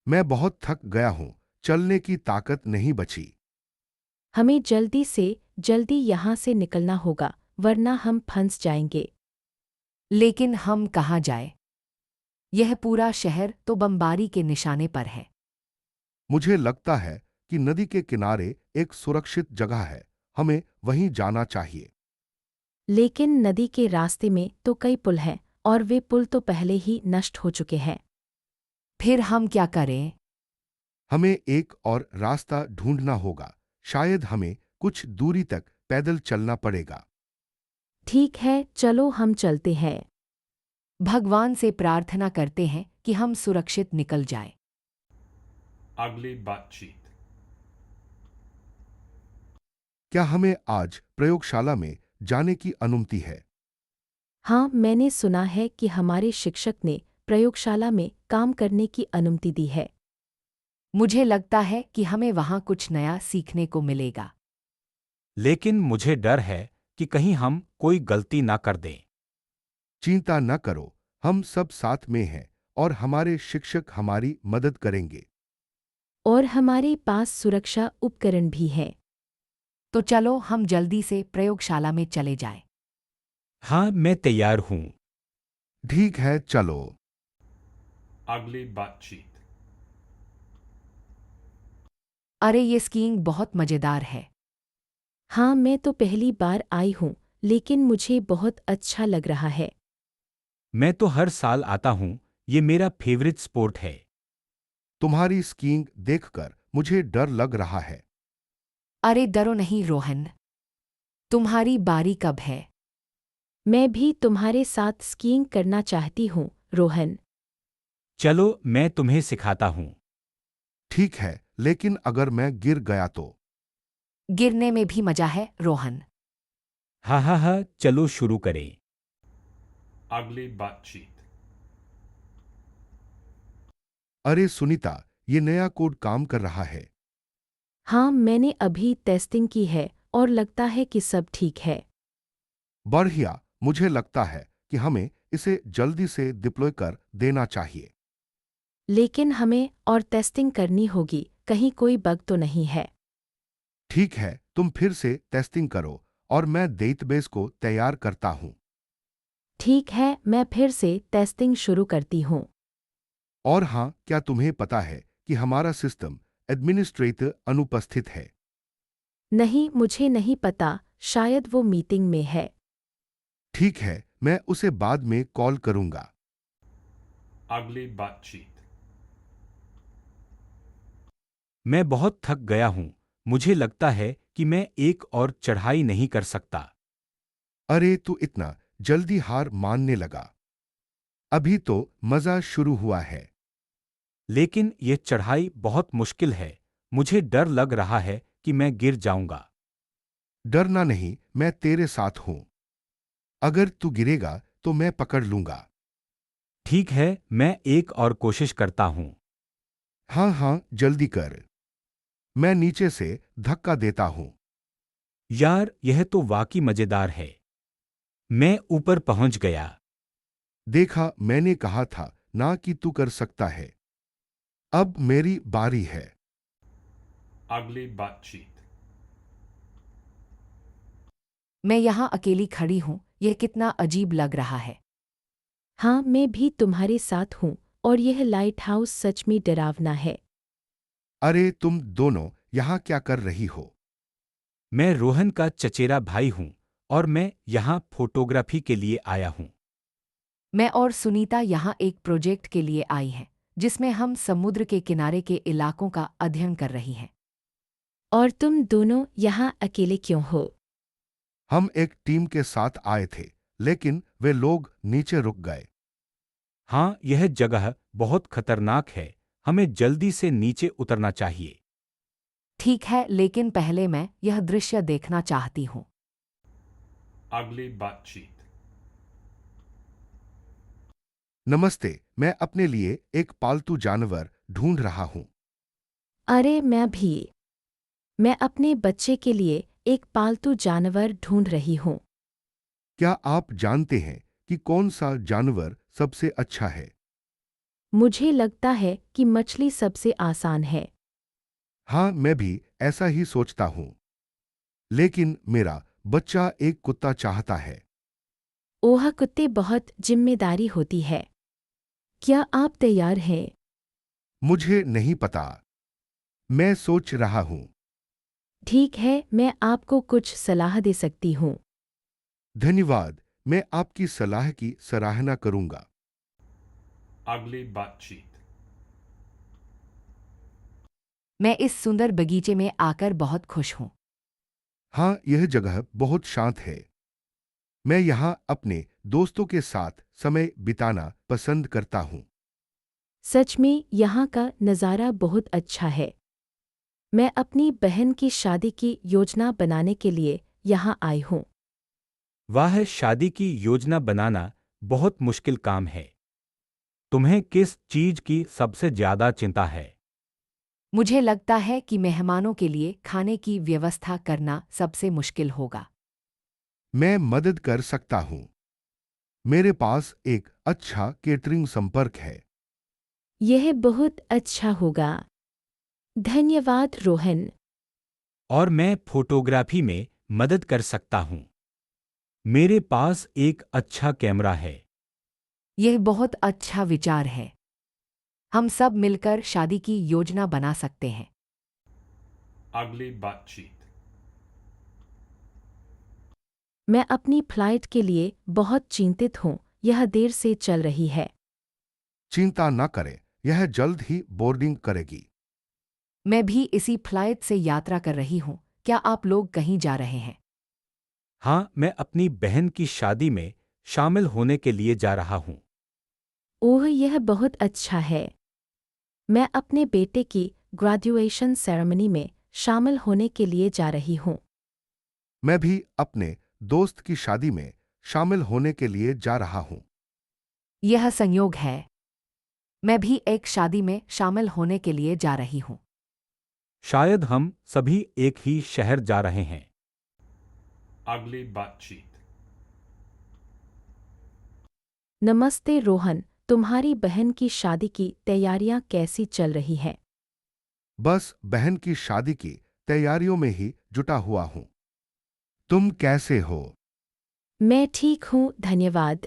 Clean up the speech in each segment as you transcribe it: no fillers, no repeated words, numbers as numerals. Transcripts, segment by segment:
मैं बहुत थक गया हूँ। चलने की ताकत नहीं बची। हमें जल्दी से जल्दी यहाँ से निकलना होगा, वरना हम फंस जाएंगे। लेकिन हम कहाँ जाए? यह पूरा शहर तो बमबारी के निशाने पर है। मुझे लगता है कि नदी के किनारे एक सुरक्षित जगह है। हमें वहीं जाना चाहिए। लेकिन नदी के रास्ते में तो कई पुल हैं, और वे पुल तो पहले ही नष्ट हो चुके हैं। फिर हम क्या करें? हमें एक और रास्ता ढूंढना होगा। शायद हमें कुछ दूरी तक पैदल चलना पड़ेगा। ठीक है, चलो हम चलते हैं। भगवान से प्रार्थना करते हैं कि हम सुरक्षित निकल जाएं। अगली बातचीत। क्या हमें आज प्रयोगशाला में जाने की अनुमति है? हाँ, मैंने सुना है कि हमारे शिक्षक ने प्रयोगशाला में काम करने की अनुमति दी है। मुझे लगता है कि हमें वहाँ कुछ नया सीखने को मिलेगा। लेकिन मुझे डर है कि कहीं हम कोई गलती ना कर दें। चिंता न करो, हम सब साथ में हैं और हमारे शिक्षक हमारी मदद करेंगे। और हमारे पास सुरक्षा उपकरण भी हैं। तो चलो हम जल्दी से प्रयोगशाला में चले जाएं। हाँ, मैं तैयार हूँ। ठीक है, चलो। अगली बातचीत। अरे ये स्कीइंग बहुत मजेदार है। हाँ, मैं तो पहली बार आई हूँ, लेकिन मुझे बहुत अच्छा लग रहा है। मैं तो हर साल आता हूँ, ये मेरा फेवरेट स्पोर्ट है। तुम्हारी स्कीइंग देखकर मुझे डर लग रहा है। अरे डरो नहीं रोहन। तुम्हारी बारी कब है? मैं भी तुम्हारे साथ स्कीइंग करना चाहती हूँ, रोहन। चलो मैं तुम्हें सिखाता हूँ। ठीक है, लेकिन अगर मैं गिर गया तो? गिरने में भी मजा है रोहन। हाँ हाँ हाँ, चलो शुरू करें। अगली बातचीत। अरे सुनीता, ये नया कोड काम कर रहा है। हाँ, मैंने अभी टेस्टिंग की है और लगता है कि सब ठीक है। बढ़िया, मुझे लगता है कि हमें इसे जल्दी से डिप्लॉय कर देना चाहिए। लेकिन हमें और टेस्टिंग करनी होगी, कहीं कोई बग तो नहीं है। ठीक है, तुम फिर से टेस्टिंग करो और मैं डेटाबेस को तैयार करता हूँ। ठीक है, मैं फिर से टेस्टिंग शुरू करती हूँ। और हाँ, क्या तुम्हें पता है कि हमारा सिस्टम एडमिनिस्ट्रेटर अनुपस्थित है? नहीं, मुझे नहीं पता, शायद वो मीटिंग में है। ठीक है, मैं उसे बाद में कॉल करूंगा। अगली बातचीत। मैं बहुत थक गया हूँ। मुझे लगता है कि मैं एक और चढ़ाई नहीं कर सकता। अरे तू इतना जल्दी हार मानने लगा? अभी तो मजा शुरू हुआ है। लेकिन ये चढ़ाई बहुत मुश्किल है। मुझे डर लग रहा है कि मैं गिर जाऊंगा। डरना नहीं, मैं तेरे साथ हूं। अगर तू गिरेगा तो मैं पकड़ लूंगा। ठीक है, मैं एक और कोशिश करता हूँ। हाँ हाँ, जल्दी कर। मैं नीचे से धक्का देता हूं। यार, यह तो वाकई मजेदार है। मैं ऊपर पहुंच गया। देखा, मैंने कहा था ना कि तू कर सकता है। अब मेरी बारी है। अगली बातचीत। मैं यहाँ अकेली खड़ी हूँ, यह कितना अजीब लग रहा है। हाँ, मैं भी तुम्हारे साथ हूँ, और यह लाइट हाउस सच में डरावना है। अरे तुम दोनों यहाँ क्या कर रही हो? मैं रोहन का चचेरा भाई हूँ और मैं यहाँ फोटोग्राफी के लिए आया हूँ। मैं और सुनीता यहाँ एक प्रोजेक्ट के लिए आई हैं, जिसमें हम समुद्र के किनारे के इलाकों का अध्ययन कर रही हैं। और तुम दोनों यहाँ अकेले क्यों हो? हम एक टीम के साथ आए थे, लेकिन वे लोग नीचे रुक गए। हाँ, यह जगह बहुत खतरनाक है। हमें जल्दी से नीचे उतरना चाहिए। ठीक है, लेकिन पहले मैं यह दृश्य देखना चाहती हूँ। अगली बातचीत। नमस्ते, मैं अपने लिए एक पालतू जानवर ढूंढ रहा हूँ। अरे मैं भी। मैं अपने बच्चे के लिए एक पालतू जानवर ढूंढ रही हूँ। क्या आप जानते हैं कि कौन सा जानवर सबसे अच्छा है? मुझे लगता है कि मछली सबसे आसान है। हाँ, मैं भी ऐसा ही सोचता हूँ। लेकिन मेरा बच्चा एक कुत्ता चाहता है। ओह, कुत्ते बहुत जिम्मेदारी होती है। क्या आप तैयार हैं? मुझे नहीं पता। मैं सोच रहा हूँ। ठीक है, मैं आपको कुछ सलाह दे सकती हूँ। धन्यवाद, मैं आपकी सलाह की सराहना करूंगा। Ugly बातचीत। मैं इस सुंदर बगीचे में आकर बहुत खुश हूँ। हाँ, यह जगह बहुत शांत है। मैं यहाँ अपने दोस्तों के साथ समय बिताना पसंद करता हूँ। सच में यहाँ का नज़ारा बहुत अच्छा है। मैं अपनी बहन की शादी की योजना बनाने के लिए यहाँ आई हूँ। वाह, शादी की योजना बनाना बहुत मुश्किल काम है। तुम्हें किस चीज की सबसे ज्यादा चिंता है? मुझे लगता है कि मेहमानों के लिए खाने की व्यवस्था करना सबसे मुश्किल होगा। मैं मदद कर सकता हूँ। मेरे पास एक अच्छा केटरिंग संपर्क है। यह बहुत अच्छा होगा। धन्यवाद रोहन। और मैं फोटोग्राफी में मदद कर सकता हूँ। मेरे पास एक अच्छा कैमरा है। यह बहुत अच्छा विचार है। हम सब मिलकर शादी की योजना बना सकते हैं। Ugly बातचीत। मैं अपनी फ्लाइट के लिए बहुत चिंतित हूँ। यह देर से चल रही है। चिंता न करें, यह जल्द ही बोर्डिंग करेगी। मैं भी इसी फ्लाइट से यात्रा कर रही हूँ। क्या आप लोग कहीं जा रहे हैं? हाँ, मैं अपनी बहन की शादी में शामिल होने के लिए जा रहा हूँ। ओह, यह बहुत अच्छा है। मैं अपने बेटे की ग्रेजुएशन सेरेमनी में शामिल होने के लिए जा रही हूँ। मैं भी अपने दोस्त की शादी में शामिल होने के लिए जा रहा हूँ। यह संयोग है। मैं भी एक शादी में शामिल होने के लिए जा रही हूँ। शायद हम सभी एक ही शहर जा रहे हैं। Ugly बातचीत। नमस्ते रोहन, तुम्हारी बहन की शादी की तैयारियां कैसी चल रही हैं? बस बहन की शादी की तैयारियों में ही जुटा हुआ हूँ। तुम कैसे हो? मैं ठीक हूँ, धन्यवाद।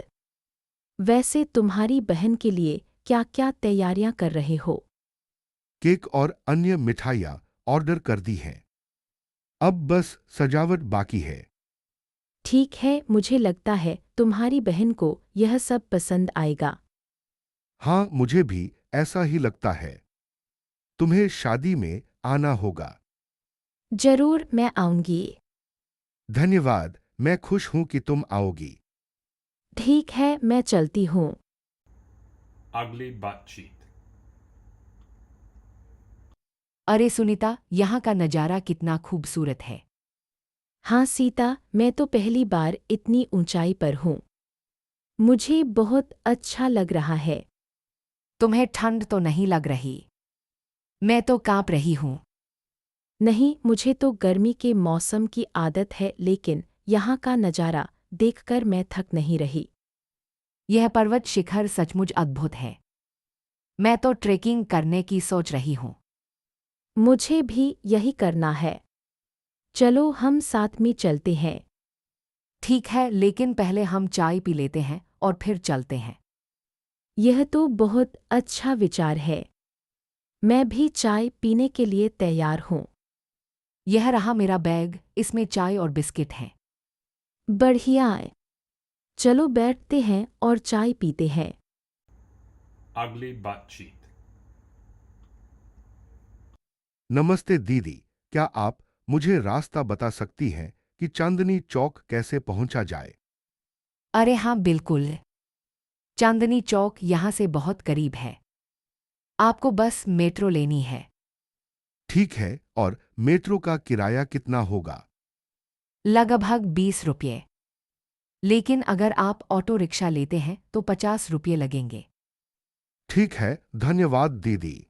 वैसे तुम्हारी बहन के लिए क्या-क्या तैयारियां कर रहे हो? केक और अन्य मिठाइयाँ ऑर्डर कर दी हैं। अब बस सजावट बाकी है। ठीक है, मुझे लगता है तुम्हारी बहन को यह सब पसंद आएगा। हाँ, मुझे भी ऐसा ही लगता है। तुम्हें शादी में आना होगा। जरूर, मैं आऊंगी। धन्यवाद, मैं खुश हूं कि तुम आओगी। ठीक है, मैं चलती हूँ। Ugly बातचीत। अरे सुनीता, यहाँ का नज़ारा कितना खूबसूरत है। हाँ सीता, मैं तो पहली बार इतनी ऊंचाई पर हूँ। मुझे बहुत अच्छा लग रहा है। तुम्हें ठंड तो नहीं लग रही? मैं तो कांप रही हूँ। नहीं, मुझे तो गर्मी के मौसम की आदत है, लेकिन यहाँ का नज़ारा देखकर मैं थक नहीं रही। यह पर्वत शिखर सचमुच अद्भुत है। मैं तो ट्रेकिंग करने की सोच रही हूँ। मुझे भी यही करना है। चलो हम साथ में चलते हैं। ठीक है, लेकिन पहले हम चाय पी लेते हैं और फिर चलते हैं। यह तो बहुत अच्छा विचार है। मैं भी चाय पीने के लिए तैयार हूँ। यह रहा मेरा बैग, इसमें चाय और बिस्किट हैं। बढ़िया है। चलो बैठते हैं और चाय पीते हैं। Ugly बातचीत। नमस्ते दीदी, क्या आप मुझे रास्ता बता सकती हैं कि चांदनी चौक कैसे पहुंचा जाए? अरे हाँ, बिल्कुल। चांदनी चौक यहाँ से बहुत करीब है। आपको बस मेट्रो लेनी है। ठीक है, और मेट्रो का किराया कितना होगा? लगभग 20 रुपये। लेकिन अगर आप ऑटो रिक्शा लेते हैं तो 50 रुपये लगेंगे। ठीक है, धन्यवाद दीदी।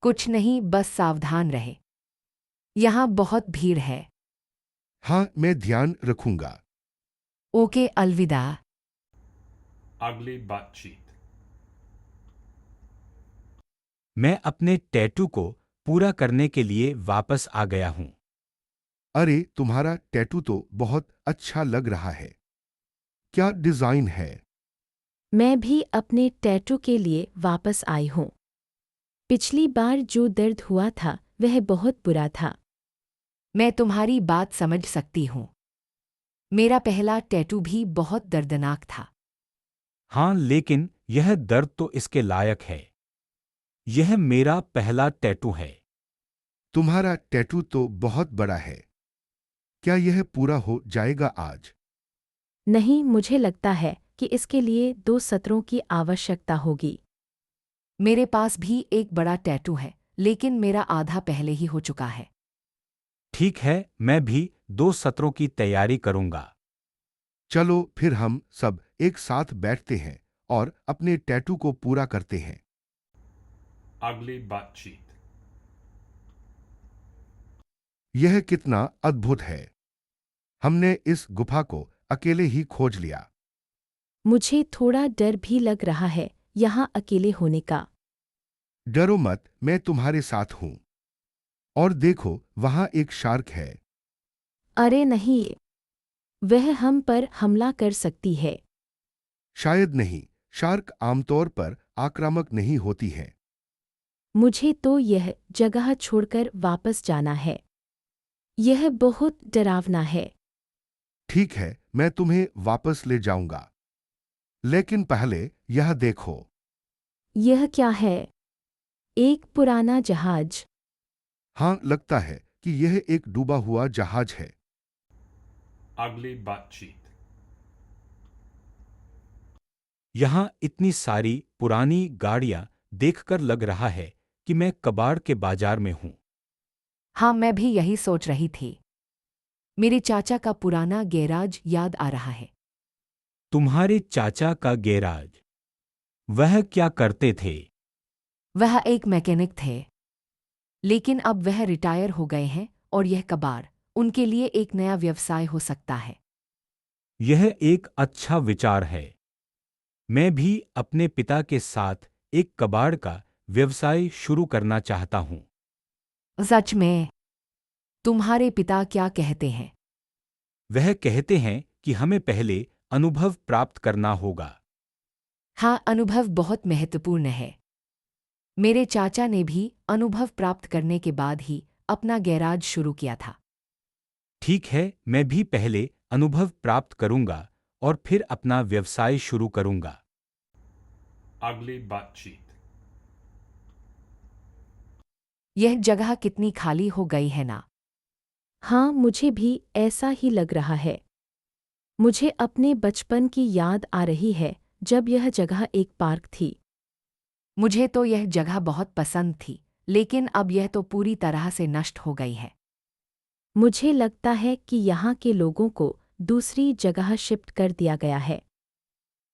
कुछ नहीं, बस सावधान रहे। यहाँ बहुत भीड़ है। हाँ, मैं ध्यान रखूंगा। ओके, अलविदा। Ugly बातचीत। मैं अपने टैटू को पूरा करने के लिए वापस आ गया हूँ। अरे, तुम्हारा टैटू तो बहुत अच्छा लग रहा है। क्या डिजाइन है? मैं भी अपने टैटू के लिए वापस आई हूँ। पिछली बार जो दर्द हुआ था वह बहुत बुरा था। मैं तुम्हारी बात समझ सकती हूँ। मेरा पहला टैटू भी बहुत दर्दनाक था। हाँ, लेकिन यह दर्द तो इसके लायक है। यह मेरा पहला टैटू है। तुम्हारा टैटू तो बहुत बड़ा है। क्या यह पूरा हो जाएगा आज? नहीं, मुझे लगता है कि इसके लिए 2 सत्रों की आवश्यकता होगी। मेरे पास भी एक बड़ा टैटू है, लेकिन मेरा आधा पहले ही हो चुका है। ठीक है, मैं भी 2 सत्रों की तैयारी करूंगा। चलो फिर हम सब एक साथ बैठते हैं और अपने टैटू को पूरा करते हैं। Ugly butt cheek. यह कितना अद्भुत है। हमने इस गुफा को अकेले ही खोज लिया। मुझे थोड़ा डर भी लग रहा है यहाँ अकेले होने का। डरो मत, मैं तुम्हारे साथ हूं। और देखो, वहां एक शार्क है। अरे नहीं, वह हम पर हमला कर सकती है। शायद नहीं, शार्क आमतौर पर आक्रामक नहीं होती है। मुझे तो यह जगह छोड़कर वापस जाना है। यह बहुत डरावना है। ठीक है, मैं तुम्हें वापस ले जाऊंगा। लेकिन पहले यह देखो। यह क्या है? एक पुराना जहाज। हाँ, लगता है कि यह एक डूबा हुआ जहाज है। Ugly butt cheek. यहाँ इतनी सारी पुरानी गाड़ियाँ देखकर लग रहा है कि मैं कबाड़ के बाजार में हूँ। हाँ, मैं भी यही सोच रही थी। मेरे चाचा का पुराना गैराज याद आ रहा है। तुम्हारे चाचा का गैराज? वह क्या करते थे? वह एक मैकेनिक थे, लेकिन अब वह रिटायर हो गए हैं और यह कबाड़ उनके लिए एक नया व्यवसाय हो सकता है। यह एक अच्छा विचार है। मैं भी अपने पिता के साथ एक कबाड़ का व्यवसाय शुरू करना चाहता हूँ। सच में? तुम्हारे पिता क्या कहते हैं? वह कहते हैं कि हमें पहले अनुभव प्राप्त करना होगा। हाँ, अनुभव बहुत महत्वपूर्ण है। मेरे चाचा ने भी अनुभव प्राप्त करने के बाद ही अपना गैराज शुरू किया था। ठीक है, मैं भी पहले अनुभव प्राप्त करूंगा और फिर अपना व्यवसाय शुरू करूंगा। Ugly butt cheek. यह जगह कितनी खाली हो गई है ना? हाँ, मुझे भी ऐसा ही लग रहा है। मुझे अपने बचपन की याद आ रही है जब यह जगह एक पार्क थी। मुझे तो यह जगह बहुत पसंद थी, लेकिन अब यह तो पूरी तरह से नष्ट हो गई है। मुझे लगता है कि यहाँ के लोगों को दूसरी जगह शिफ्ट कर दिया गया है।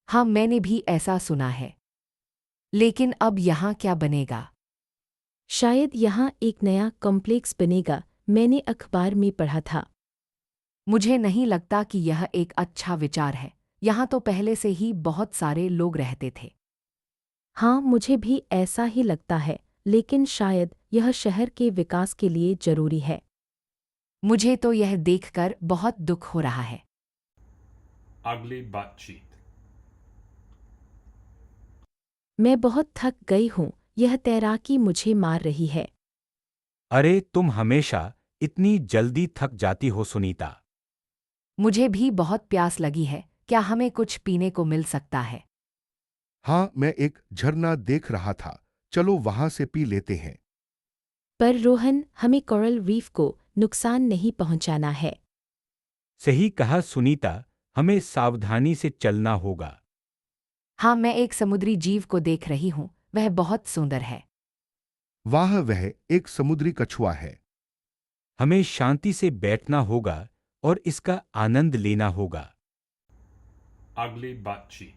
हाँ, मैंने भी ऐसा सुना है। लेकिन अब यहाँ क्या बनेगा? शायद यहाँ एक नया कॉम्प्लेक्स बनेगा, मैंने अखबार में पढ़ा था। मुझे नहीं लगता कि यह एक अच्छा विचार है। यहाँ तो पहले से ही बहुत सारे लोग रहते थे। हाँ, मुझे भी ऐसा ही लगता है, लेकिन शायद यह शहर के विकास के लिए जरूरी है। मुझे तो यह देखकर बहुत दुख हो रहा है। Ugly butt cheek. मैं बहुत थक गई हूँ, यह तैराकी मुझे मार रही है। अरे, तुम हमेशा इतनी जल्दी थक जाती हो सुनीता। मुझे भी बहुत प्यास लगी है। क्या हमें कुछ पीने को मिल सकता है? हाँ, मैं एक झरना देख रहा था। चलो वहां से पी लेते हैं। पर रोहन, हमें कोरल रीफ को नुकसान नहीं पहुंचाना है। सही कहा सुनीता, हमें सावधानी से चलना होगा। हाँ, मैं एक समुद्री जीव को देख रही हूँ। वह बहुत सुंदर है। वाह, वह एक समुद्री कछुआ है। हमें शांति से बैठना होगा और इसका आनंद लेना होगा। Ugly butt cheek.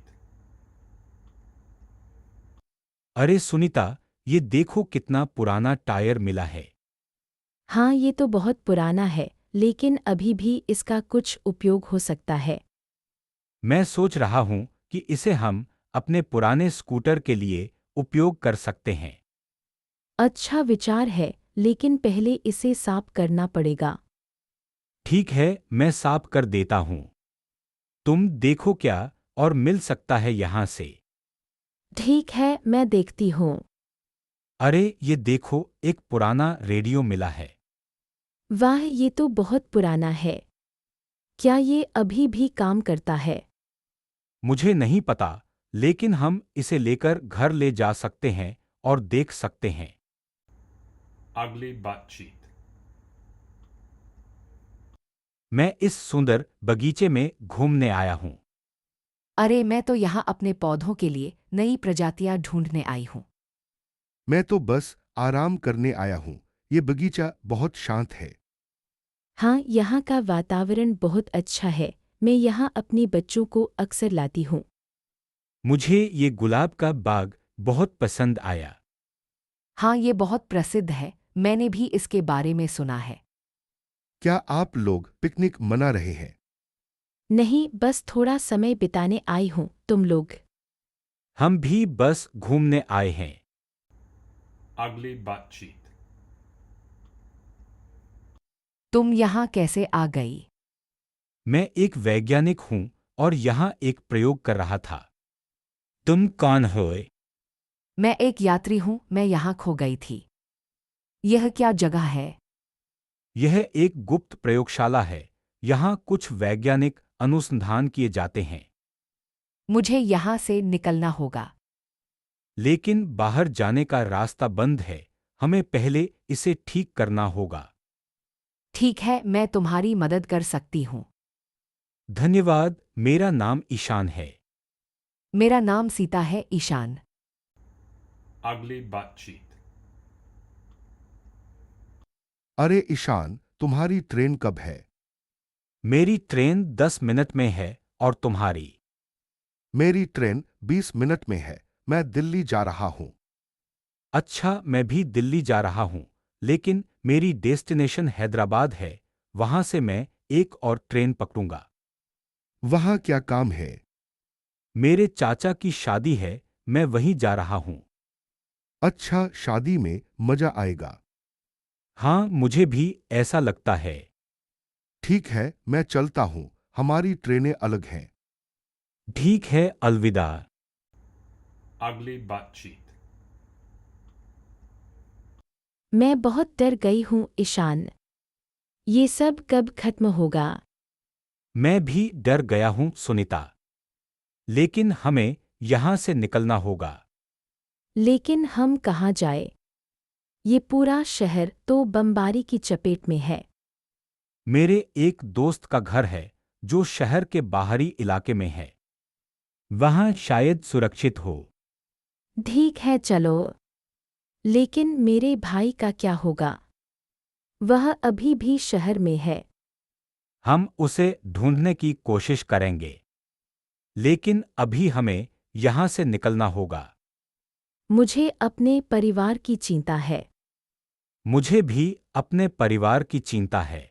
अरे सुनीता, ये देखो कितना पुराना टायर मिला है। हाँ, ये तो बहुत पुराना है, लेकिन अभी भी इसका कुछ उपयोग हो सकता है। मैं सोच रहा हूँ कि इसे हम अपने पुराने स्कूटर के लिए उपयोग कर सकते हैं। अच्छा विचार है, लेकिन पहले इसे साफ करना पड़ेगा। ठीक है, मैं साफ कर देता हूँ। तुम देखो क्या और मिल सकता है यहाँ से। ठीक है, मैं देखती हूँ। अरे ये देखो, एक पुराना रेडियो मिला है। वाह, ये तो बहुत पुराना है। क्या ये अभी भी काम करता है? मुझे नहीं पता, लेकिन हम इसे लेकर घर ले जा सकते हैं और देख सकते हैं। Ugly बातचीत। मैं इस सुंदर बगीचे में घूमने आया हूँ। अरे मैं तो यहाँ अपने पौधों के लिए नई प्रजातियां ढूंढने आई हूँ। मैं तो बस आराम करने आया हूँ। ये बगीचा बहुत शांत है। हाँ, यहाँ का वातावरण बहुत अच्छा है। मैं यहाँ अपने बच्चों को अक्सर लाती हूँ। मुझे ये गुलाब का बाग बहुत पसंद आया। हाँ, ये बहुत प्रसिद्ध है, मैंने भी इसके बारे में सुना है। क्या आप लोग पिकनिक मना रहे हैं? नहीं, बस थोड़ा समय बिताने आई हूँ। तुम लोग? हम भी बस घूमने आए हैं। Ugly बातचीत। तुम यहाँ कैसे आ गई? मैं एक वैज्ञानिक हूँ और यहाँ एक प्रयोग कर रहा था। तुम कौन हो? मैं एक यात्री हूँ, मैं यहाँ खो गई थी। यह क्या जगह है? यह एक गुप्त प्रयोगशाला है। यहाँ कुछ वैज्ञानिक अनुसंधान किए जाते हैं। मुझे यहाँ से निकलना होगा। लेकिन बाहर जाने का रास्ता बंद है। हमें पहले इसे ठीक करना होगा। ठीक है, मैं तुम्हारी मदद कर सकती हूँ। धन्यवाद, मेरा नाम ईशान है। मेरा नाम सीता है, ईशान। Ugly बातचीत। अरे ईशान, तुम्हारी ट्रेन कब है? मेरी ट्रेन 10 मिनट में है और तुम्हारी? मेरी ट्रेन 20 मिनट में है। मैं दिल्ली जा रहा हूँ। अच्छा, मैं भी दिल्ली जा रहा हूँ, लेकिन मेरी डेस्टिनेशन हैदराबाद है। वहां से मैं एक और ट्रेन पकड़ूंगा। वहाँ क्या काम है? मेरे चाचा की शादी है, मैं वहीं जा रहा हूँ। अच्छा, शादी में मजा आएगा। हाँ, मुझे भी ऐसा लगता है। ठीक है, मैं चलता हूँ। हमारी ट्रेनें अलग हैं। ठीक है, अलविदा। Ugly बातचीत। मैं बहुत डर गई हूँ, ईशान। ये सब कब खत्म होगा? मैं भी डर गया हूँ, सुनीता। लेकिन हमें यहाँ से निकलना होगा। लेकिन हम कहाँ जाए? ये पूरा शहर तो बमबारी की चपेट में है। मेरे एक दोस्त का घर है जो शहर के बाहरी इलाके में है। वहाँ शायद सुरक्षित हो। ठीक है, चलो। लेकिन मेरे भाई का क्या होगा? वह अभी भी शहर में है। हम उसे ढूंढने की कोशिश करेंगे। लेकिन अभी हमें यहाँ से निकलना होगा। मुझे अपने परिवार की चिंता है। मुझे भी अपने परिवार की चिंता है।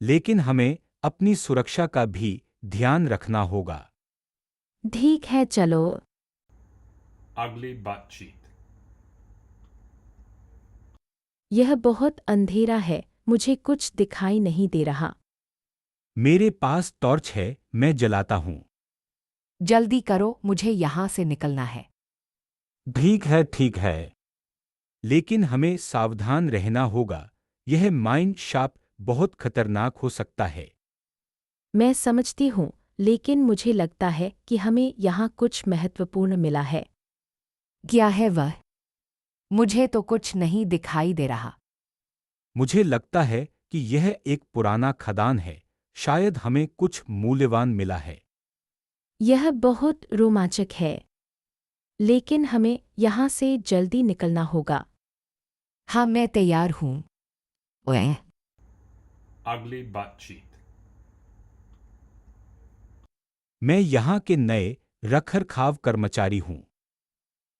लेकिन हमें अपनी सुरक्षा का भी ध्यान रखना होगा। ठीक है, चलो। Ugly बातचीत। यह बहुत अंधेरा है, मुझे कुछ दिखाई नहीं दे रहा। मेरे पास टॉर्च है, मैं जलाता हूँ। जल्दी करो, मुझे यहाँ से निकलना है। ठीक है, ठीक है। लेकिन हमें सावधान रहना होगा। यह माइन शाफ्ट बहुत खतरनाक हो सकता है। मैं समझती हूँ, लेकिन मुझे लगता है कि हमें यहाँ कुछ महत्वपूर्ण मिला है। क्या है वह? मुझे तो कुछ नहीं दिखाई दे रहा। मुझे लगता है कि यह एक पुराना खदान है। शायद हमें कुछ मूल्यवान मिला है। यह बहुत रोमांचक है। लेकिन हमें यहाँ से जल्दी निकलना होगा। हाँ, मैं तैयार हूँ। ओए, Ugly बातचीत। मैं यहाँ के नए रखरखाव कर्मचारी हूँ।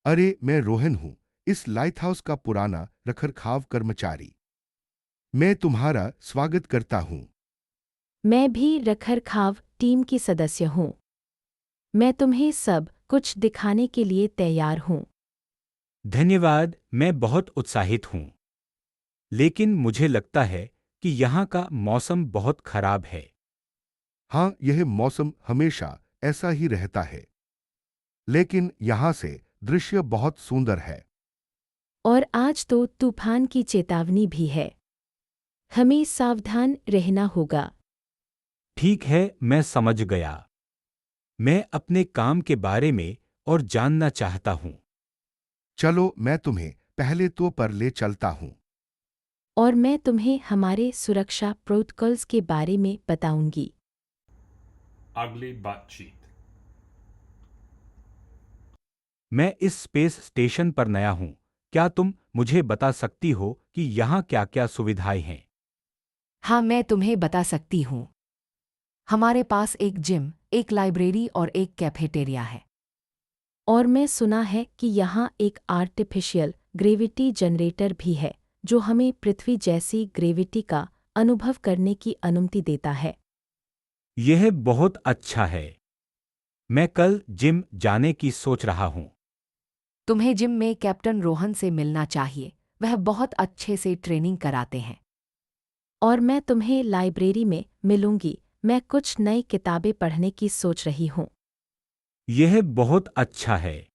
अरे, मैं रोहन हूँ, इस लाइट हाउस का पुराना रखरखाव कर्मचारी। मैं तुम्हारा स्वागत करता हूँ। मैं भी रखरखाव टीम की सदस्य हूँ। मैं तुम्हें सब कुछ दिखाने के लिए तैयार हूँ। धन्यवाद, मैं बहुत उत्साहित हूँ। लेकिन मुझे लगता है कि यहाँ का मौसम बहुत खराब है। हाँ, यह मौसम हमेशा ऐसा ही रहता है, लेकिन यहाँ से दृश्य बहुत सुंदर है। और आज तो तूफान की चेतावनी भी है। हमें सावधान रहना होगा। ठीक है, मैं समझ गया। मैं अपने काम के बारे में और जानना चाहता हूँ। चलो, मैं तुम्हें पहले तो पर ले चलता हूँ। और मैं तुम्हें हमारे सुरक्षा प्रोटोकॉल्स के बारे में बताऊंगी। अगली बातचीत। मैं इस स्पेस स्टेशन पर नया हूँ। क्या तुम मुझे बता सकती हो कि यहाँ क्या-क्या सुविधाएं हैं? हाँ, मैं तुम्हें बता सकती हूँ। हमारे पास एक जिम, एक लाइब्रेरी और एक कैफेटेरिया है। और मैं सुना है कि यहाँ एक आर्टिफिशियल ग्रेविटी जनरेटर भी है, जो हमें पृथ्वी जैसी ग्रेविटी का अनुभव करने की अनुमति देता है। यह बहुत अच्छा है। मैं कल जिम जाने की सोच रहा हूँ। तुम्हें जिम में कैप्टन रोहन से मिलना चाहिए, वह बहुत अच्छे से ट्रेनिंग कराते हैं। और मैं तुम्हें लाइब्रेरी में मिलूंगी, मैं कुछ नई किताबें पढ़ने की सोच रही हूँ। यह बहुत अच्छा है।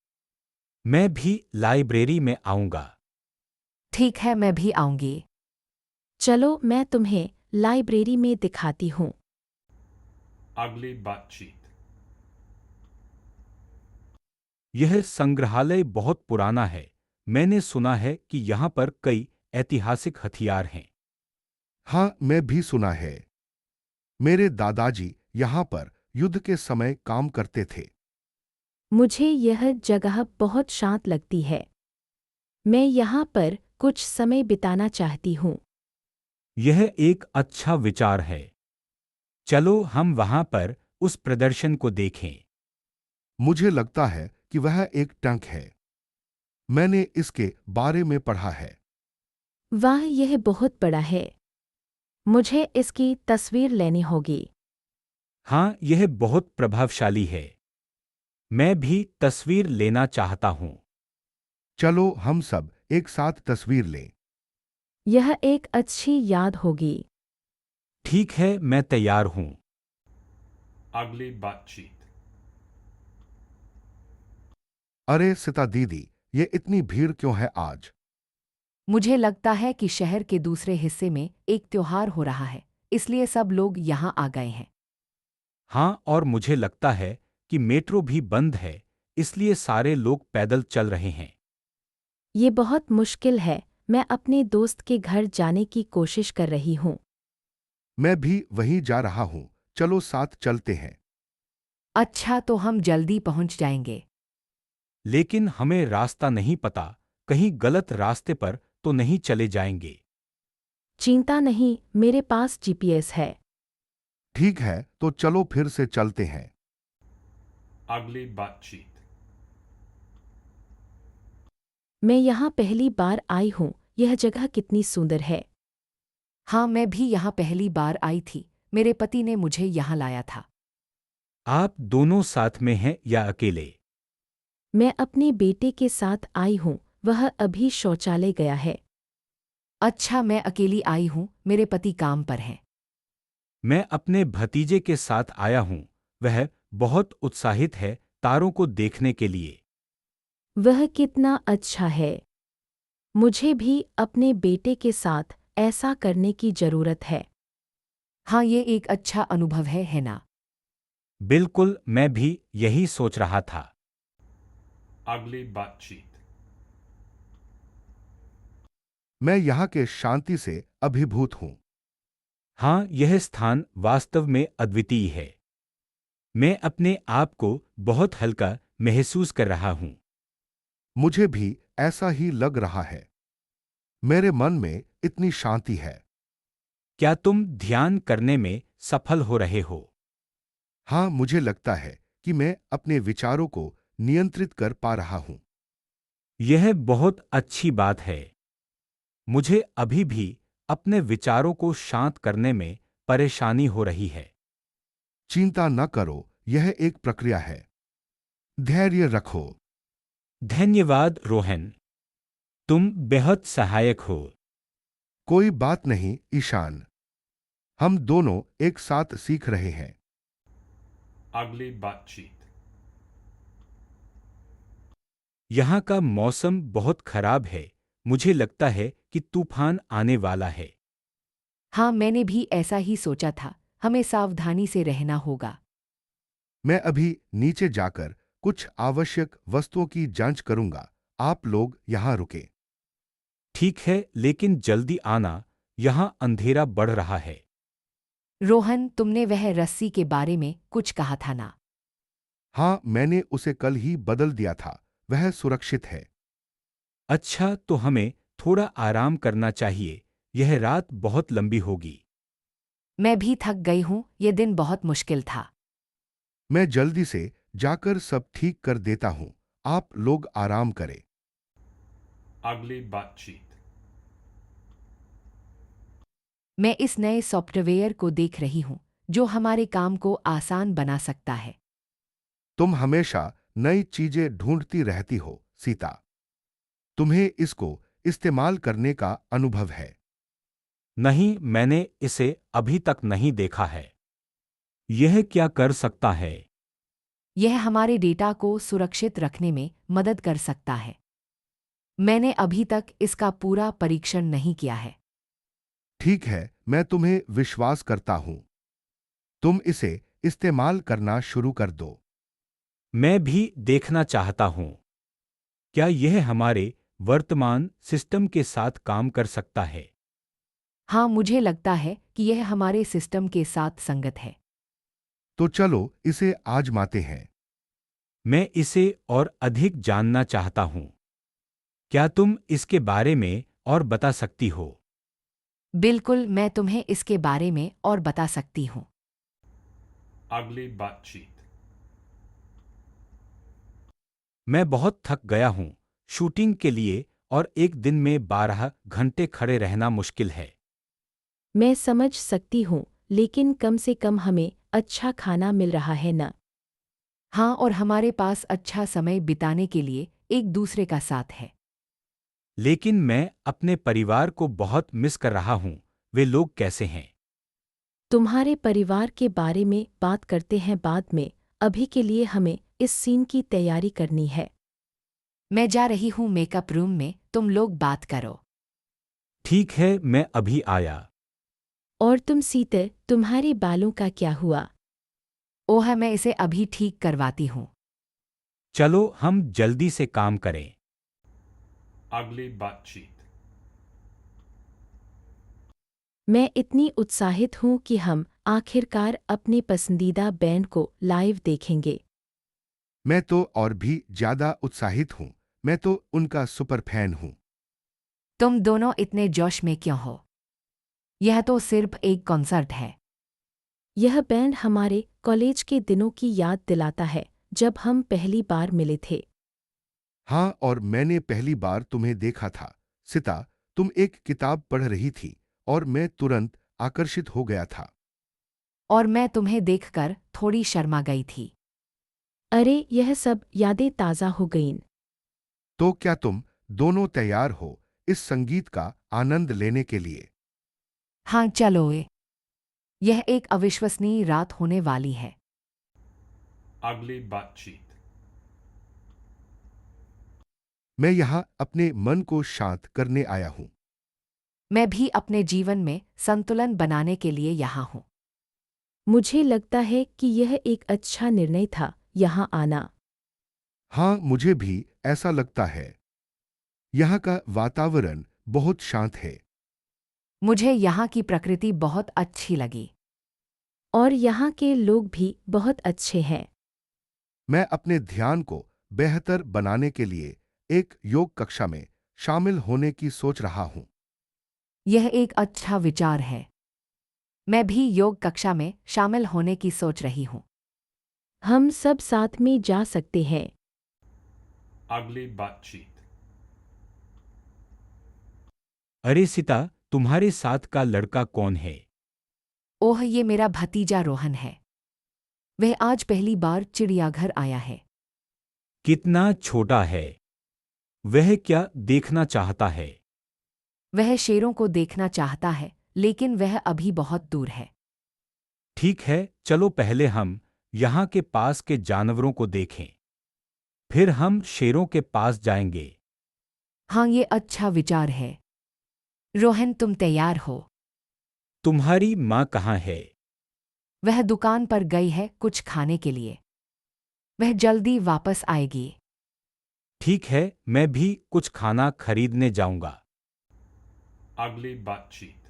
मैं भी लाइब्रेरी में आऊँगा। ठीक है, मैं भी आऊंगी। चलो, मैं तुम्हें लाइब्रेरी में दिखाती हूँ। अगली बातचीत। यह संग्रहालय बहुत पुराना है। मैंने सुना है कि यहाँ पर कई ऐतिहासिक हथियार हैं। हाँ, मैं भी सुना है। मेरे दादाजी यहाँ पर युद्ध के समय काम करते थे। मुझे यह जगह बहुत शांत लगती है। मैं यहाँ पर कुछ समय बिताना चाहती हूँ। यह एक अच्छा विचार है। चलो हम वहाँ पर उस प्रदर्शन को देखें। मुझे लगता है कि वह एक टैंक है। मैंने इसके बारे में पढ़ा है। वाह, यह बहुत बड़ा है। मुझे इसकी तस्वीर लेनी होगी। हाँ, यह बहुत प्रभावशाली है। मैं भी तस्वीर लेना चाहता हूँ। चलो हम सब एक साथ तस्वीर लें। यह एक अच्छी याद होगी। ठीक है, मैं तैयार हूँ। अगली बातचीत। अरे सीता दीदी, ये इतनी भीड़ क्यों है आज? मुझे लगता है कि शहर के दूसरे हिस्से में एक त्योहार हो रहा है, इसलिए सब लोग यहाँ आ गए हैं। हाँ, और मुझे लगता है कि मेट्रो भी बंद है, इसलिए सारे लोग पैदल चल रहे हैं। ये बहुत मुश्किल है। मैं अपने दोस्त के घर जाने की कोशिश कर रही हूँ। मैं भी वहीं जा रहा हूँ। चलो साथ चलते हैं। अच्छा, तो हम जल्दी पहुँच जाएंगे। लेकिन हमें रास्ता नहीं पता, कहीं गलत रास्ते पर तो नहीं चले जाएंगे। चिंता नहीं, मेरे पास जीपीएस है। ठीक है, तो चलो फिर से चलते हैं। अगली बातचीत। मैं यहाँ पहली बार आई हूँ। यह जगह कितनी सुंदर है। हाँ, मैं भी यहाँ पहली बार आई थी। मेरे पति ने मुझे यहाँ लाया था। आप दोनों साथ में हैं या अकेले? मैं अपने बेटे के साथ आई हूँ, वह अभी शौचालय गया है। अच्छा, मैं अकेली आई हूँ, मेरे पति काम पर हैं। मैं अपने भतीजे के साथ आया हूँ। वह बहुत उत्साहित है तारों को देखने के लिए। वह कितना अच्छा है। मुझे भी अपने बेटे के साथ ऐसा करने की जरूरत है। हाँ, ये एक अच्छा अनुभव है ना? बिल्कुल, मैं भी यही सोच रहा था। अगली बातचीत। मैं यहाँ के शांति से अभिभूत हूँ। हाँ, यह स्थान वास्तव में अद्वितीय है। मैं अपने आप को बहुत हल्का महसूस कर रहा हूँ। मुझे भी ऐसा ही लग रहा है। मेरे मन में इतनी शांति है। क्या तुम ध्यान करने में सफल हो रहे हो? हाँ, मुझे लगता है कि मैं अपने विचारों को नियंत्रित कर पा रहा हूँ। यह बहुत अच्छी बात है। मुझे अभी भी अपने विचारों को शांत करने में परेशानी हो रही है। चिंता न करो, यह एक प्रक्रिया है। धैर्य रखो। धन्यवाद रोहन। तुम बेहद सहायक हो। कोई बात नहीं ईशान, हम दोनों एक साथ सीख रहे हैं। Ugly butt cheek. यहाँ का मौसम बहुत खराब है। मुझे लगता है कि तूफान आने वाला है। हाँ, मैंने भी ऐसा ही सोचा था। हमें सावधानी से रहना होगा। मैं अभी नीचे जाकर कुछ आवश्यक वस्तुओं की जांच करूंगा। आप लोग यहाँ रुके। ठीक है, लेकिन जल्दी आना, यहाँ अंधेरा बढ़ रहा है। रोहन, तुमने वह रस्सी के बारे में कुछ कहा था ना? हाँ, मैंने उसे कल ही बदल दिया था। वह सुरक्षित है। अच्छा, तो हमें थोड़ा आराम करना चाहिए। यह रात बहुत लंबी होगी। मैं भी थक गई हूँ। ये दिन बहुत मुश्किल था। मैं जल्दी से जाकर सब ठीक कर देता हूँ। आप लोग आराम करें। Ugly butt cheek. मैं इस नए सॉफ्टवेयर को देख रही हूँ जो हमारे काम को आसान बना सकता है। तुम हमेशा नई चीजें ढूंढती रहती हो सीता। तुम्हें इसको इस्तेमाल करने का अनुभव है। नहीं, मैंने इसे अभी तक नहीं देखा है। यह क्या कर सकता है? यह हमारे डेटा को सुरक्षित रखने में मदद कर सकता है। मैंने अभी तक इसका पूरा परीक्षण नहीं किया है। ठीक है, मैं तुम्हें विश्वास करता हूं। तुम इसे इस्तेमाल करना शुरू कर दो। मैं भी देखना चाहता हूँ। क्या यह हमारे वर्तमान सिस्टम के साथ काम कर सकता है? हाँ, मुझे लगता है कि यह हमारे सिस्टम के साथ संगत है। तो चलो इसे आजमाते हैं। मैं इसे और अधिक जानना चाहता हूँ। क्या तुम इसके बारे में और बता सकती हो? बिल्कुल, मैं तुम्हें इसके बारे में और बता सकती हूँ। Ugly butt cheek. मैं बहुत थक गया हूँ। शूटिंग के लिए और एक दिन में 12 घंटे खड़े रहना मुश्किल है। मैं समझ सकती हूँ, लेकिन कम से कम हमें अच्छा खाना मिल रहा है ना? हाँ, और हमारे पास अच्छा समय बिताने के लिए एक दूसरे का साथ है। लेकिन मैं अपने परिवार को बहुत मिस कर रहा हूँ। वे लोग कैसे हैं? तुम्हारे परिवार के बारे में बात करते हैं बाद में। अभी के लिए हमें इस सीन की तैयारी करनी है। मैं जा रही हूँ मेकअप रूम में, तुम लोग बात करो। ठीक है, मैं अभी आया। और तुम सीते, तुम्हारे बालों का क्या हुआ? ओह, मैं इसे अभी ठीक करवाती हूँ। चलो हम जल्दी से काम करें। Ugly butt cheek. मैं इतनी उत्साहित हूँ कि हम आखिरकार अपने पसंदीदा बैंड को लाइव देखेंगे। मैं तो और भी ज्यादा उत्साहित हूँ। मैं तो उनका सुपर फैन हूँ। तुम दोनों इतने जोश में क्यों हो? यह तो सिर्फ एक कॉन्सर्ट है। यह बैंड हमारे कॉलेज के दिनों की याद दिलाता है, जब हम पहली बार मिले थे। हाँ, और मैंने पहली बार तुम्हें देखा था सीता। तुम एक किताब पढ़ रही थी और मैं तुरंत आकर्षित हो गया था। और मैं तुम्हें देखकर थोड़ी शर्मा गई थी। अरे, यह सब यादें ताज़ा हो गईं। तो क्या तुम दोनों तैयार हो इस संगीत का आनंद लेने के लिए? हाँ, चलो यह एक अविश्वसनीय रात होने वाली है। Ugly butt cheek. मैं यहाँ अपने मन को शांत करने आया हूँ। मैं भी अपने जीवन में संतुलन बनाने के लिए यहाँ हूँ। मुझे लगता है कि यह एक अच्छा निर्णय था, यहाँ आना। हाँ, मुझे भी ऐसा लगता है। यहाँ का वातावरण बहुत शांत है। मुझे यहाँ की प्रकृति बहुत अच्छी लगी। और यहाँ के लोग भी बहुत अच्छे हैं। मैं अपने ध्यान को बेहतर बनाने के लिए एक योग कक्षा में शामिल होने की सोच रहा हूँ। यह एक अच्छा विचार है। मैं भी योग कक्षा में शामिल होने की सोच रही हूँ। हम सब साथ में जा सकते हैं। Ugly butt cheek. अरे सीता, तुम्हारे साथ का लड़का कौन है? ओह, ये मेरा भतीजा रोहन है। वह आज पहली बार चिड़ियाघर आया है। कितना छोटा है। वह क्या देखना चाहता है? वह शेरों को देखना चाहता है, लेकिन वह अभी बहुत दूर है। ठीक है, चलो पहले हम यहाँ के पास के जानवरों को देखें। फिर हम शेरों के पास जाएंगे। हाँ, ये अच्छा विचार है। रोहन, तुम तैयार हो? तुम्हारी माँ कहाँ है? वह दुकान पर गई है कुछ खाने के लिए। वह जल्दी वापस आएगी। ठीक है, मैं भी कुछ खाना खरीदने जाऊंगा। Ugly बातचीत।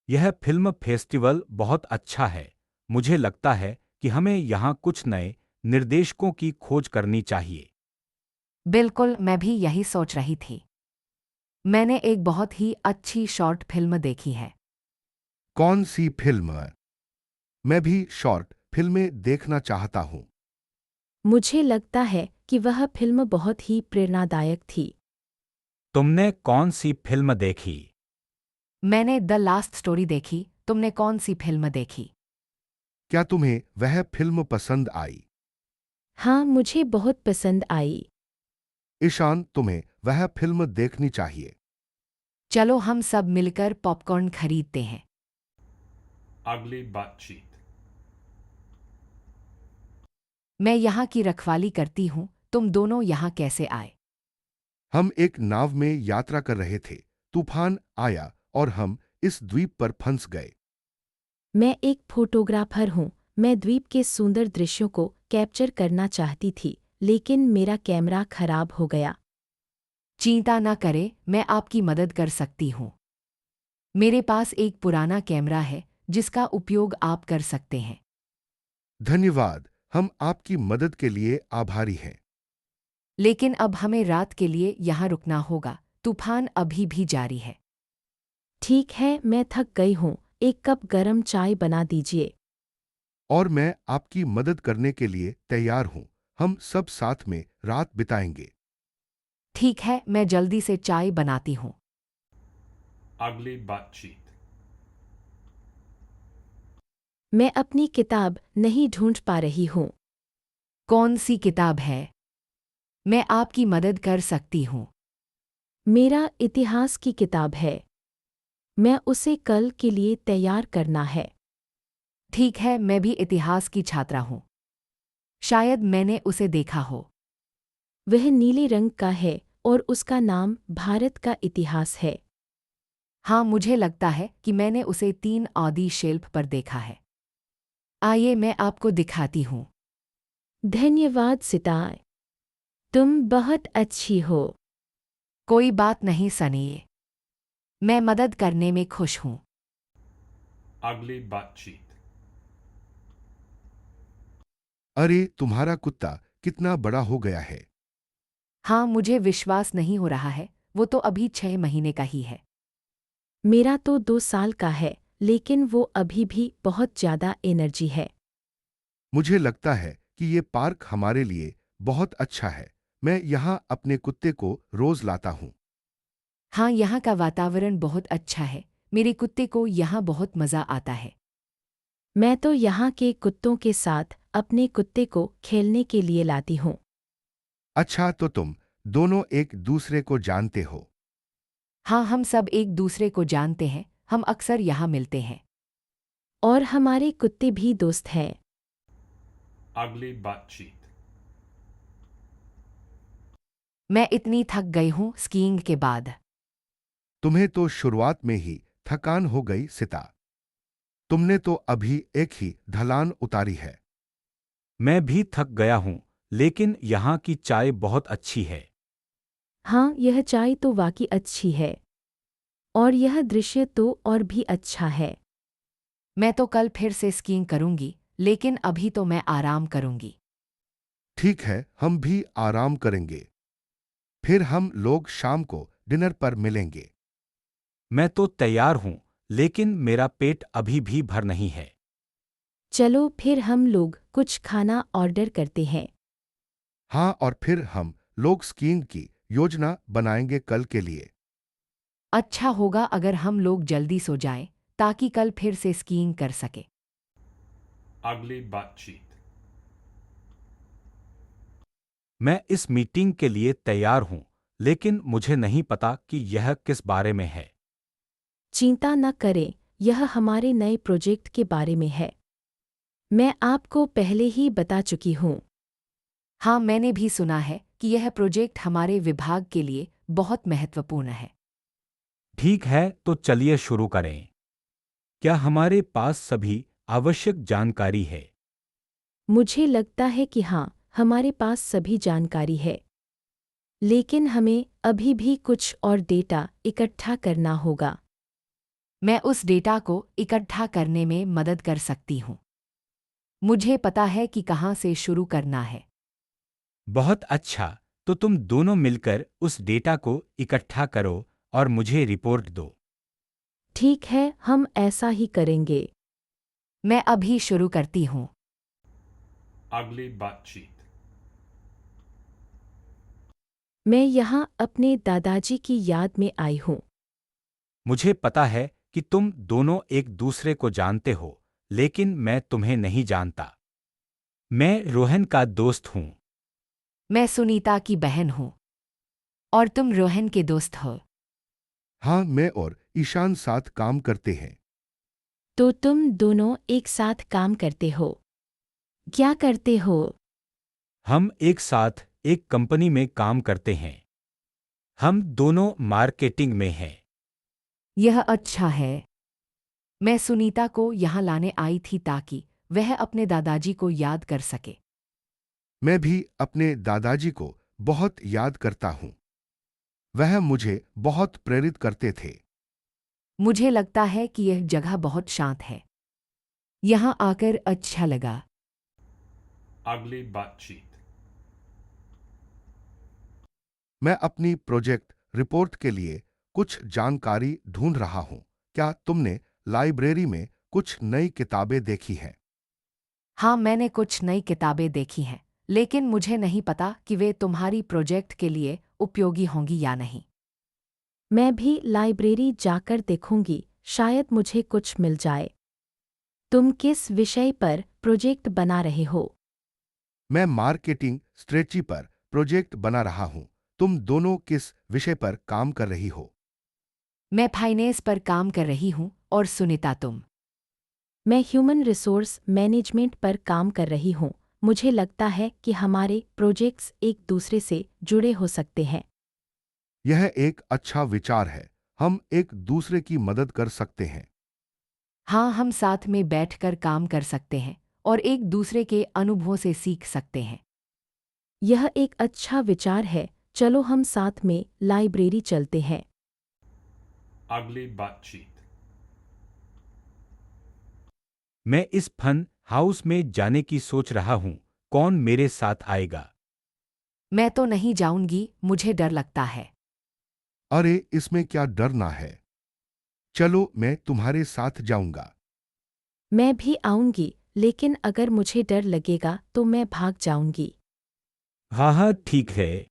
यह फिल्म फेस्टिवल बहुत अच्छा है। मुझे लगता है कि हमें यहाँ कुछ नए निर्देशकों की खोज करनी चाहिए। बिल्कुल, मैं भी यही सोच रही थी। मैंने एक बहुत ही अच्छी शॉर्ट फिल्म देखी है। कौन सी फिल्म? मैं भी शॉर्ट फिल्में देखना चाहता हूँ। मुझे लगता है कि वह फिल्म बहुत ही प्रेरणादायक थी। तुमने कौन सी फिल्म देखी? मैंने द लास्ट स्टोरी देखी। तुमने कौन सी फिल्म देखी? क्या तुम्हें वह फिल्म पसंद आई? हाँ, मुझे बहुत पसंद आई। ईशान, तुम्हें वह फिल्म देखनी चाहिए। चलो हम सब मिलकर पॉपकॉर्न खरीदते हैं। Ugly बातचीत। मैं यहाँ की रखवाली करती हूँ। तुम दोनों यहाँ कैसे आए? हम एक नाव में यात्रा कर रहे थे। तूफान आया और हम इस द्वीप पर फंस गए। मैं एक फोटोग्राफर हूँ। मैं द्वीप के सुंदर दृश्यों को कैप्चर करना चाहती थी, लेकिन मेरा कैमरा खराब हो गया। चिंता न करें, मैं आपकी मदद कर सकती हूँ। मेरे पास एक पुराना कैमरा है जिसका उपयोग आप कर सकते हैं। धन्यवाद, हम आपकी मदद के लिए आभारी हैं। लेकिन अब हमें रात के लिए यहाँ रुकना होगा। तूफान अभी भी जारी है। ठीक है, मैं थक गई हूँ। एक कप गरम चाय बना दीजिए। और मैं आपकी मदद करने के लिए तैयार हूँ। हम सब साथ में रात बिताएंगे। ठीक है, मैं जल्दी से चाय बनाती हूँ। Ugly बातचीत। मैं अपनी किताब नहीं ढूंढ पा रही हूँ। कौन सी किताब है? मैं आपकी मदद कर सकती हूँ। मेरा इतिहास की किताब है। मैं उसे कल के लिए तैयार करना है। ठीक है, मैं भी इतिहास की छात्रा हूँ। शायद मैंने उसे देखा हो। वह नीले रंग का है और उसका नाम भारत का इतिहास है। हाँ, मुझे लगता है कि मैंने उसे 3 ऑडी शेल्फ पर देखा है। आइए मैं आपको दिखाती हूँ। धन्यवाद सितार। तुम बहुत अच्छी हो। कोई बात नहीं सनी। मैं मदद करने में खुश हूँ। Ugly बातचीत। अरे, तुम्हारा कुत्ता कितना बड़ा हो गया है। हाँ, मुझे विश्वास नहीं हो रहा है। वो तो अभी 6 महीने का ही है। मेरा तो 2 साल का है, लेकिन वो अभी भी बहुत ज़्यादा एनर्जी है। मुझे लगता है कि ये पार्क हमारे लिए बहुत अच्छा है। मैं यहाँ अपने कुत्ते को रोज लाता हूँ। हाँ, यहाँ का वातावरण बहुत अच्छा है। मेरे कुत्ते को यहाँ बहुत मज़ा आता है। मैं तो यहाँ के कुत्तों के साथ अपने कुत्ते को खेलने के लिए लाती हूँ। अच्छा, तो तुम दोनों एक दूसरे को जानते हो। हाँ, हम सब एक दूसरे को जानते हैं। हम अक्सर यहाँ मिलते हैं। और हमारे कुत्ते भी दोस्त हैं। Ugly बातचीत। मैं इतनी थक गई हूँ स्कीइंग के बाद। तुम्हें तो शुरुआत में ही थकान हो गई सिता। तुमने तो अभी एक ही ढलान उतारी है। मैं भी थक गया हूँ, लेकिन यहाँ की चाय बहुत अच्छी है। हाँ, यह चाय तो वाकई अच्छी है। और यह दृश्य तो और भी अच्छा है। मैं तो कल फिर से स्कीइंग करूंगी, लेकिन अभी तो मैं आराम करूंगी। ठीक है, हम भी आराम करेंगे। फिर हम लोग शाम को डिनर पर मिलेंगे। मैं तो तैयार हूँ, लेकिन मेरा पेट अभी भी भर नहीं है। चलो फिर हम लोग कुछ खाना ऑर्डर करते हैं। हाँ, और फिर हम लोग स्कीइंग की योजना बनाएंगे कल के लिए। अच्छा होगा अगर हम लोग जल्दी सो जाएं, ताकि कल फिर से स्कीइंग कर सके। Ugly बातचीत। मैं इस मीटिंग के लिए तैयार हूं, लेकिन मुझे नहीं पता कि यह किस बारे में है। चिंता न करें, यह हमारे नए प्रोजेक्ट के बारे में है। मैं आपको पहले ही बता चुकी हूँ। हाँ, मैंने भी सुना है कि यह प्रोजेक्ट हमारे विभाग के लिए बहुत महत्वपूर्ण है। ठीक है, तो चलिए शुरू करें। क्या हमारे पास सभी आवश्यक जानकारी है? मुझे लगता है कि हाँ, हमारे पास सभी जानकारी है। लेकिन हमें अभी भी कुछ और डेटा इकट्ठा करना होगा। मैं उस डेटा को इकट्ठा करने में मदद कर सकती हूँ। मुझे पता है कि कहाँ से शुरू करना है। बहुत अच्छा, तो तुम दोनों मिलकर उस डेटा को इकट्ठा करो और मुझे रिपोर्ट दो। ठीक है, हम ऐसा ही करेंगे। मैं अभी शुरू करती हूँ। अगली बातचीत। मैं यहाँ अपने दादाजी की याद में आई हूँ। मुझे पता है कि तुम दोनों एक दूसरे को जानते हो, लेकिन मैं तुम्हें नहीं जानता। मैं रोहन का दोस्त हूँ। मैं सुनीता की बहन हूँ। और तुम रोहन के दोस्त हो। हाँ, मैं और ईशान साथ काम करते हैं। तो तुम दोनों एक साथ काम करते हो। क्या करते हो? हम एक साथ एक कंपनी में काम करते हैं। हम दोनों मार्केटिंग में हैं। यह अच्छा है। मैं सुनीता को यहाँ लाने आई थी ताकि वह अपने दादाजी को याद कर सके। मैं भी अपने दादाजी को बहुत याद करता हूँ। वह मुझे बहुत प्रेरित करते थे। मुझे लगता है कि यह जगह बहुत शांत है। यहाँ आकर अच्छा लगा। अगली बातचीत। मैं अपनी प्रोजेक्ट रिपोर्ट के लिए कुछ जानकारी ढूंढ रहा हूँ। क्या तुमने लाइब्रेरी में कुछ नई किताबें देखी हैं? हाँ, मैंने कुछ नई किताबें देखी हैं, लेकिन मुझे नहीं पता कि वे तुम्हारी प्रोजेक्ट के लिए उपयोगी होंगी या नहीं। मैं भी लाइब्रेरी जाकर देखूंगी, शायद मुझे कुछ मिल जाए। तुम किस विषय पर प्रोजेक्ट बना रहे हो? मैं मार्केटिंग स्ट्रेटजी पर प्रोजेक्ट बना रहा हूँ। तुम दोनों किस विषय पर काम कर रही हो? मैं फाइनेंस पर काम कर रही हूँ और सुनीता तुम? मैं ह्यूमन रिसोर्स मैनेजमेंट पर काम कर रही हूँ। मुझे लगता है कि हमारे प्रोजेक्ट्स एक दूसरे से जुड़े हो सकते हैं। यह एक अच्छा विचार है। हम एक दूसरे की मदद कर सकते हैं। हाँ, हम साथ में बैठकर काम कर सकते हैं और एक दूसरे के अनुभवों से सीख सकते हैं। यह एक अच्छा विचार है। चलो हम साथ में लाइब्रेरी चलते हैं। अगली बातचीत। मैं इस फन हाउस में जाने की सोच रहा हूँ। कौन मेरे साथ आएगा? मैं तो नहीं जाऊंगी, मुझे डर लगता है। अरे, इसमें क्या डरना है? चलो, मैं तुम्हारे साथ जाऊंगा। मैं भी आऊंगी, लेकिन अगर मुझे डर लगेगा तो मैं भाग जाऊंगी। हाँ हाँ, ठीक है।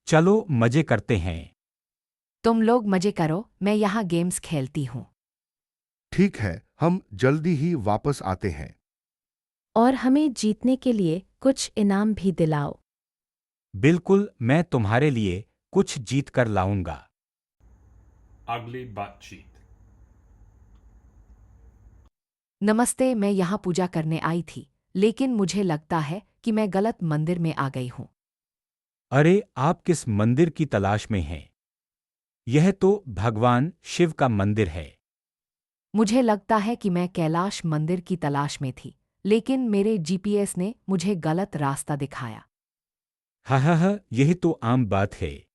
चलो मजे करते हैं। तुम लोग मजे करो, मैं यहाँ गेम्स खेलती हूँ। ठीक है, हम जल्दी ही वापस आते हैं। और हमें जीतने के लिए कुछ इनाम भी दिलाओ। बिल्कुल, मैं तुम्हारे लिए कुछ जीत कर लाऊंगा। अगली बातचीत। नमस्ते, मैं यहाँ पूजा करने आई थी, लेकिन मुझे लगता है कि मैं गलत मंदिर में आ गई हूँ। अरे, आप किस मंदिर की तलाश में हैं? यह तो भगवान शिव का मंदिर है। मुझे लगता है कि मैं कैलाश मंदिर की तलाश में थी, लेकिन मेरे जीपीएस ने मुझे गलत रास्ता दिखाया। हाँ हाँ हाँ, यही तो आम बात है।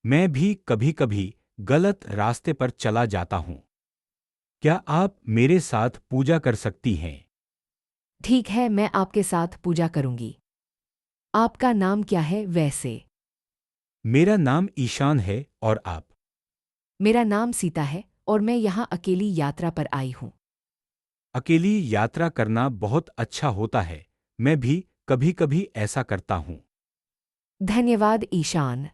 मैं भी कभी-कभी गलत रास्ते पर चला जाता हूँ। क्या आप मेरे साथ पूजा कर सकती हैं? ठीक है, मैं आपके साथ पूजा करूंगी। आपका नाम क्या है वैसे? मेरा नाम ईशान है, और आप? मेरा नाम सीता है और मैं यहाँ अकेली यात्रा पर आई हूँ। अकेली यात्रा करना बहुत अच्छा होता है। मैं भी कभी-कभी ऐसा करता हूँ। धन्यवाद ईशान।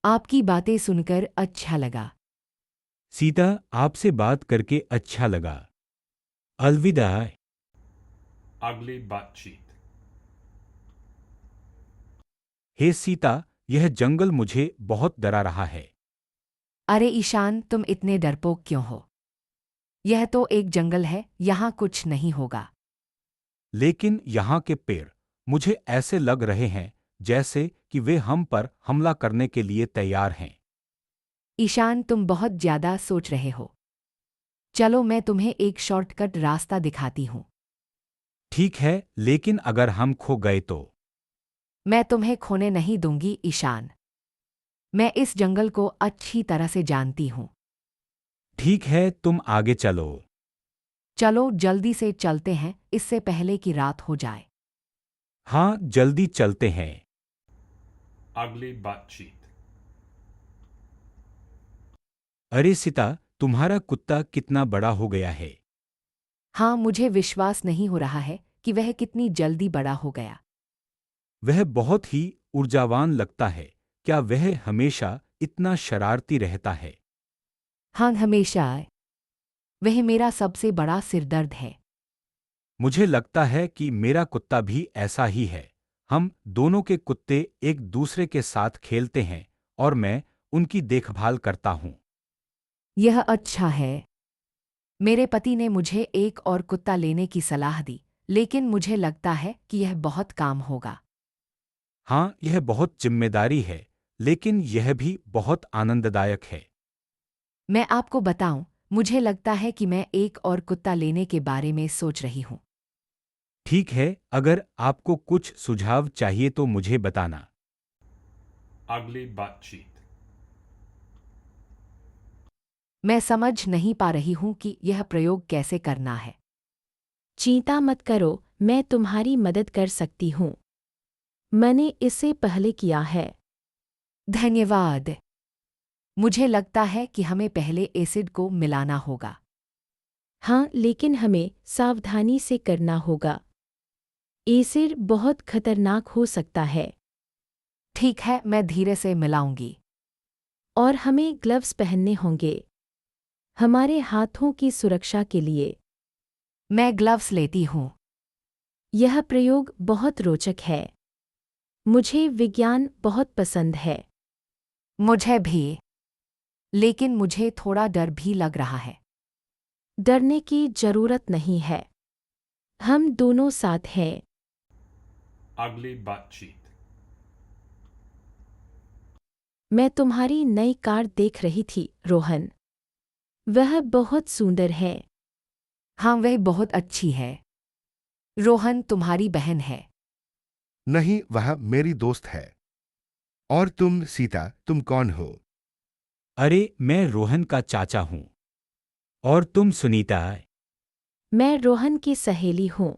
आपकी बातें सुनकर अच्छा लगा। सीता, आपसे बात करके अच्छा लगा। अलविदा। अगली बातचीत। हे सीता, यह जंगल मुझे बहुत डरा रहा है। अरे ईशान, तुम इतने डरपोक क्यों हो? यह तो एक जंगल है, यहाँ कुछ नहीं होगा। लेकिन यहाँ के पेड़ मुझे ऐसे लग रहे हैं जैसे कि वे हम पर हमला करने के लिए तैयार हैं। ईशान, तुम बहुत ज्यादा सोच रहे हो। चलो मैं तुम्हें एक शॉर्टकट रास्ता दिखाती हूँ। ठीक है, लेकिन अगर हम खो गए तो? मैं तुम्हें खोने नहीं दूंगी ईशान। मैं इस जंगल को अच्छी तरह से जानती हूँ। ठीक है, तुम आगे चलो। चलो जल्दी से चलते हैं, इससे पहले कि रात हो जाए। हाँ, जल्दी चलते हैं। Ugly बातचीत। अरे सीता, तुम्हारा कुत्ता कितना बड़ा हो गया है। हाँ, मुझे विश्वास नहीं हो रहा है कि वह कितनी जल्दी बड़ा हो गया। वह बहुत ही ऊर्जावान लगता है। क्या वह हमेशा इतना शरारती रहता है? हाँ, हमेशा। वह मेरा सबसे बड़ा सिरदर्द है। मुझे लगता है कि मेरा कुत्ता भी ऐसा ही है। हम दोनों के कुत्ते एक दूसरे के साथ खेलते हैं और मैं उनकी देखभाल करता हूँ। यह अच्छा है। मेरे पति ने मुझे एक और कुत्ता लेने की सलाह दी, लेकिन मुझे लगता है कि यह बहुत काम होगा। हाँ, यह बहुत जिम्मेदारी है, लेकिन यह भी बहुत आनंददायक है। मैं आपको बताऊं, मुझे लगता है कि मैं एक और कुत्ता लेने के बारे में सोच रही हूँ। ठीक है, अगर आपको कुछ सुझाव चाहिए तो मुझे बताना। Ugly बातचीत। मैं समझ नहीं पा रही हूँ कि यह प्रयोग कैसे करना है। चिंता मत करो, मैं तुम्हारी मदद कर सकती हूँ। मैंने इसे पहले किया है। धन्यवाद। मुझे लगता है कि हमें पहले एसिड को मिलाना होगा। हाँ, लेकिन हमें सावधानी से करना होगा। एसिड बहुत खतरनाक हो सकता है। ठीक है, मैं धीरे से मिलाऊंगी। और हमें ग्लव्स पहनने होंगे हमारे हाथों की सुरक्षा के लिए। मैं ग्लव्स लेती हूँ। यह प्रयोग बहुत रोचक है। मुझे विज्ञान बहुत पसंद है। मुझे भी। लेकिन मुझे थोड़ा डर भी लग रहा है। डरने की जरूरत नहीं है। हम दोनों साथ हैं। Ugly बातचीत। मैं तुम्हारी नई कार देख रही थी, रोहन। वह बहुत सुंदर है। हाँ, वह बहुत अच्छी है। रोहन तुम्हारी बहन है। नहीं, वह मेरी दोस्त है। और तुम सीता, तुम कौन हो? अरे, मैं रोहन का चाचा हूँ। और तुम सुनीता? मैं रोहन की सहेली हूँ।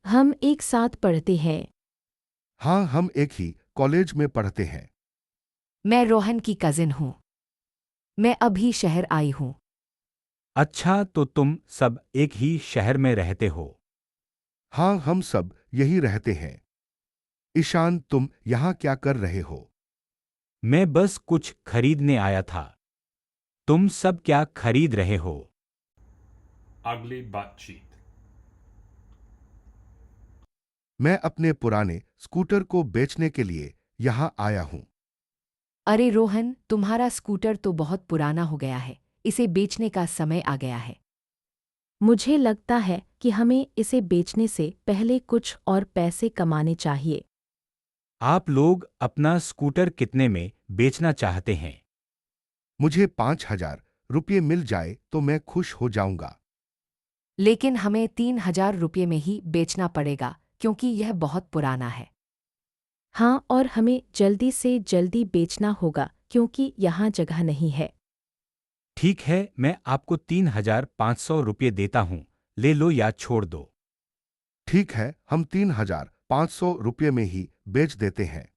हम एक साथ पढ़ते हैं। हाँ, हम एक ही कॉलेज में पढ़ते हैं। मैं रोहन की कजिन हूँ। मैं अभी शहर आई हूँ। अच्छा, तो तुम सब एक ही शहर में रहते हो? हाँ, हम सब यही रहते हैं। ईशान, तुम यहाँ क्या कर रहे हो? मैं बस कुछ खरीदने आया था। तुम सब क्या खरीद रहे हो? Ugly बातचीत। मैं अपने पुराने स्कूटर को बेचने के लिए यहाँ आया हूँ। अरे रोहन, तुम्हारा स्कूटर तो बहुत पुराना हो गया है। इसे बेचने का समय आ गया है। मुझे लगता है कि हमें इसे बेचने से पहले कुछ और पैसे कमाने चाहिए। आप लोग अपना स्कूटर कितने में बेचना चाहते हैं? मुझे 5,000 रुपये मिल जाए तो मैं खुश हो जाऊंगा। लेकिन हमें 3,000 रुपये में ही बेचना पड़ेगा, क्योंकि यह बहुत पुराना है। हाँ, और हमें जल्दी से जल्दी बेचना होगा क्योंकि यहाँ जगह नहीं है। ठीक है, मैं आपको 3,500 रुपये देता हूँ। ले लो या छोड़ दो। ठीक है, हम 3,500 रुपये में ही बेच देते हैं।